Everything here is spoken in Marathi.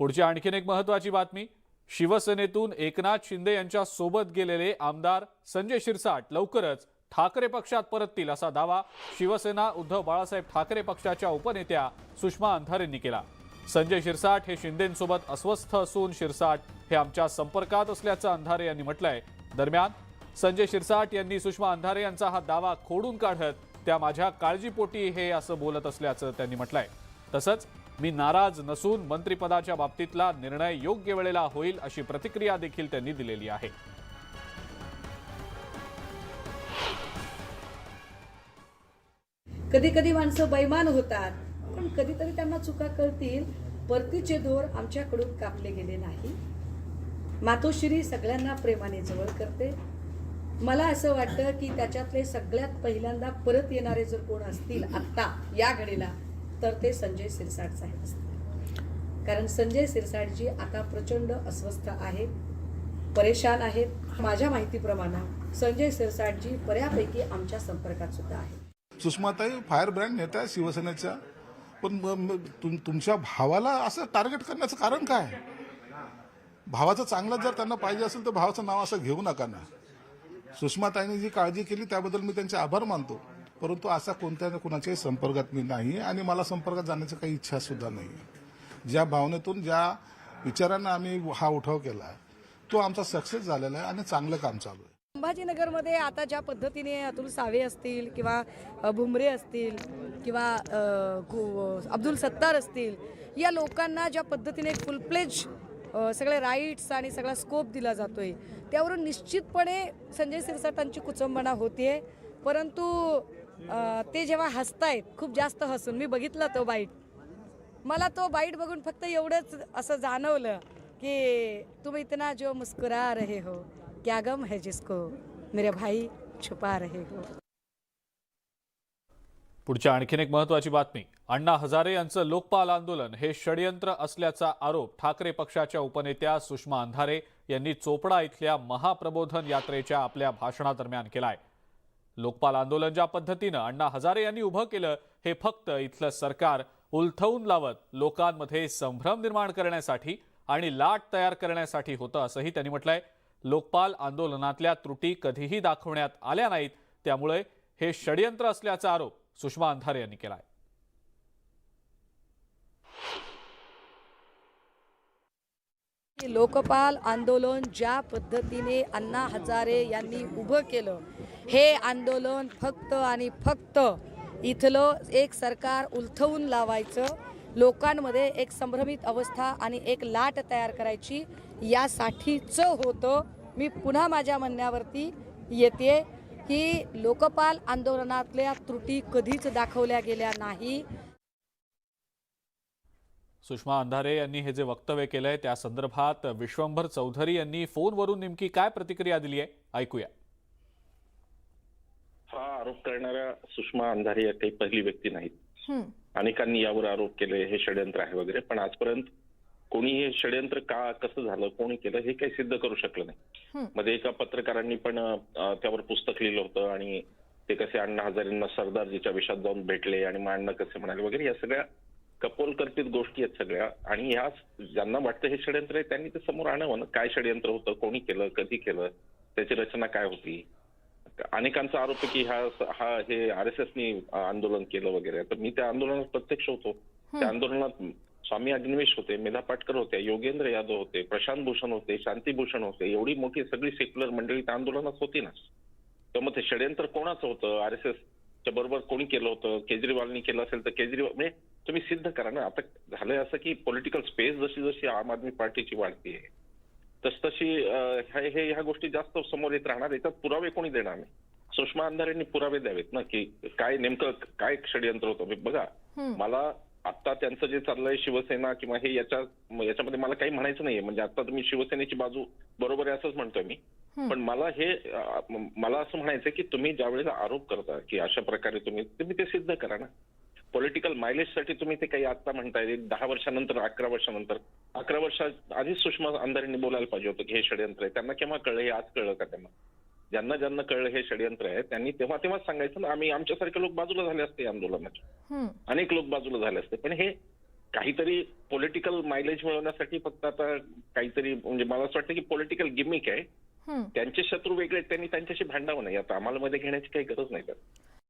पुढची आणखीन एक महत्त्वाची बातमी। शिवसेनेतून एकनाथ शिंदे यांच्या सोबत गेलेले आमदार संजय शिरसाट लवकरच ठाकरे पक्षात परततील असा दावा शिवसेना उद्धव बाळासाहेब ठाकरे पक्षाच्या उपनेत्या सुषमा अंधारेंनी केला। संजय शिरसाट हे शिंदेंसोबत अस्वस्थ असून शिरसाट हे आमच्या संपर्कात असल्याचं अंधारे यांनी म्हटलंय। दरम्यान संजय शिरसाट यांनी सुषमा अंधारे यांचा हा दावा खोडून काढत त्या माझ्या काळजीपोटी हे असं बोलत असल्याचं त्यांनी म्हटलंय। तसंच मी नाराज नसून मंत्रिपदाच्या बाबतीतला निर्णय योग्य वेळेला होईल अशी प्रतिक्रिया देखील त्यांनी दिलेली आहे। कधी कधी माणसं बैमान होतात, पण कधीतरी त्यांना चुका कळतील। परतीचे दोर आमच्याकडून कापले गेले नाही। मातोश्री सगळ्यांना प्रेमाने जवळ करते। मला असं वाटतं की त्याच्यातले सगळ्यात पहिल्यांदा परत येणारे जर कोण असतील आत्ता या घडीला तर ते संजय शिरसाट साहेब असतील। कारण संजय शिरसाटजी आता प्रचंड अस्वस्थ आहेत, परेशान आहेत। माझ्या माहितीप्रमाणे संजय शिरसाटजी बऱ्यापैकी आमच्या संपर्कात सुद्धा आहेत। सुषमाताई फायर ब्रँड नेत्या शिवसेनेच्या, पण तुमच्या भावाला असं टार्गेट करण्याचं कारण काय? भावाचं चांगलं जर त्यांना पाहिजे असेल तर भावाचं नाव असं घेऊ नका ना। सुषमाताईंनी जी काळजी केली त्याबद्दल मी त्यांचे आभार मानतो, परंतु असा कोणाच्याही संपर्कात मी नाही आणि मला संपर्कात जाण्याची काही इच्छा सुद्धा नाही। ज्या भावनेतून ज्या विचारांना आम्ही हा उठाव केला तो आमचा सक्सेस झालेला आहे आणि चांगलं काम चालू आहे। संभाजीनगरमध्ये आता ज्या पद्धतीने अतुल सावे असतील किंवा भुमरे असतील किंवा अब्दुल सत्तार असतील, या लोकांना ज्या पद्धतीने फुल प्लेज सगळे राईट्स आणि सगळा स्कोप दिला जातोय, त्यावरून निश्चितपणे संजय शिरसाटांची कुचंबणा होतीये। परंतु ते जेव्हा हसतायत, खूप जास्त हसून मी बघितला तो बाईट, मला तो बाईट बघून फक्त एवढंच असं जाणवलं की तुम इतना जो मुस्कुरा रहे हो, क्या गम है जिसको मेरे भाई छुपा रहे हो। पुढच्या आणखीन एक महत्त्वाची बातमी। अण्णा हजारे यांचं लोकपाल आंदोलन हे षडयंत्र असल्याचा आरोप ठाकरे पक्षाच्या उपनेत्या सुषमा अंधारे यांनी चोपडा इथल्या महाप्रबोधन यात्रेच्या आपल्या भाषणादरम्यान केलाय। लोकपाल आंदोलन ज्या पद्धतीनं अण्णा हजारे यांनी उभं केलं हे फक्त इथलं सरकार उलथवून लावत लोकांमध्ये संभ्रम निर्माण करण्यासाठी आणि लाट तयार करण्यासाठी होतं असंही त्यांनी म्हटलंय। लोकपाल आंदोलनातल्या त्रुटी कधीही दाखवण्यात आल्या नाहीत, त्यामुळे हे षडयंत्र असल्याचा आरोप सुषमा अंधारे यांनी केलाय। लोकपाल आंदोलन ज्या पद्धतीने अण्णा हजारे यांनी उभं केलं, हे आंदोलन फक्त आणि फक्त इथलं एक सरकार उलथवून लावायचं, लोकांमध्ये एक संभ्रमित अवस्था आणि एक लाट तयार करायची यासाठीच होतं। मी पुन्हा माझ्या म्हणण्यावरती येते की लोकपाल आंदोलनातल्या त्रुटी कधीच दाखवल्या गेल्या नाही। सुषमा अंधारे यांनी हे जे वक्तव्य केलंय त्या संदर्भात विश्वंभर चौधरी यांनी फोनवरून नेमकी काय प्रतिक्रिया दिली आहे ऐकूया। हा आरोप करणाऱ्या सुषमा अंधारे या काही पहिली व्यक्ती नाहीत। अनेकांनी यावर आरोप केले हे षडयंत्र आहे वगैरे, पण आजपर्यंत कोणी हे षडयंत्र का कसं झालं कोणी केलं हे काही सिद्ध करू शकलं नाही। मध्ये एका पत्रकारांनी पण त्यावर पुस्तक लिहिलं होतं आणि ते कसे अण्णा हजारेंना सरदारजीच्या विषयात जाऊन भेटले आणि मग अण्णा कसे म्हणाले वगैरे, या सगळ्या कपोलकल्पित गोष्टी आहेत सगळ्या। आणि ह्या ज्यांना वाटतं हे षडयंत्र आहे त्यांनी ते समोर आणावं ना, काय षडयंत्र होतं, कोणी केलं, कधी केलं, त्याची रचना काय होती। अनेकांचा आरोप आहे की हे RSSनी आंदोलन केलं वगैरे, तर मी त्या आंदोलनात प्रत्यक्ष होतो। त्या आंदोलनात स्वामी अग्निवेश होते, मेधा पाटकर होत्या, योगेंद्र यादव होते, प्रशांत भूषण होते, शांती भूषण होते, एवढी मोठी सगळी सेक्युलर मंडळी त्या आंदोलनात होती ना। तर मग ते षडयंत्र कोणाचं होतं, RSSच्या बरोबर कोणी केलं होतं, केजरीवालनी केलं असेल तर केजरीवाल म्हणजे तुम्ही सिद्ध करा ना। आता झालंय असं की पॉलिटिकल स्पेस जशी जशी आम आदमी पार्टीची वाढतीये तशी ह्या गोष्टी जास्त समोर येत राहणार। याच्यात पुरावे कोणी देणार नाही। सुषमा अंधारेंनी पुरावे द्यावेत ना की काय नेमकं काय षडयंत्र होतं। बघा, मला आता त्यांचं जे चाललंय शिवसेना किंवा हे याच्यामध्ये मला काही म्हणायचं नाहीये। म्हणजे आता तुम्ही शिवसेनेची बाजू बरोबर आहे असंच म्हणतोय मी, पण मला असं म्हणायचं की तुम्ही ज्या वेळेला आरोप करता की अशा प्रकारे तुम्ही ते सिद्ध करा ना। पॉलिटिकल मायलेजसाठी तुम्ही ते काही आता म्हणताय 10 वर्षानंतर 11 वर्षानंतर 11 वर्षात आधीच सुषमा अंधारेंनी बोलायला पाहिजे होतं की हे षडयंत्र आहे। त्यांना केव्हा कळलं, हे आज कळलं का त्यांना? ज्यांना कळलं हे षडयंत्र आहे त्यांनी तेव्हाच सांगायचं ना। आम्ही आमच्यासारखे लोक बाजूला झाले असते आंदोलनाचे, अनेक लोक बाजूला झाले असते, पण हे काहीतरी पॉलिटिकल मायलेज मिळवण्यासाठी फक्त आता काहीतरी म्हणजे मला असं वाटतं की पॉलिटिकल गिमिक आहे. त्यांचे शत्रू वेगळे, त्यांनी त्यांच्याशी भांडावं नाही. आता आम्हाला मध्ये घेण्याची काही गरज नाही.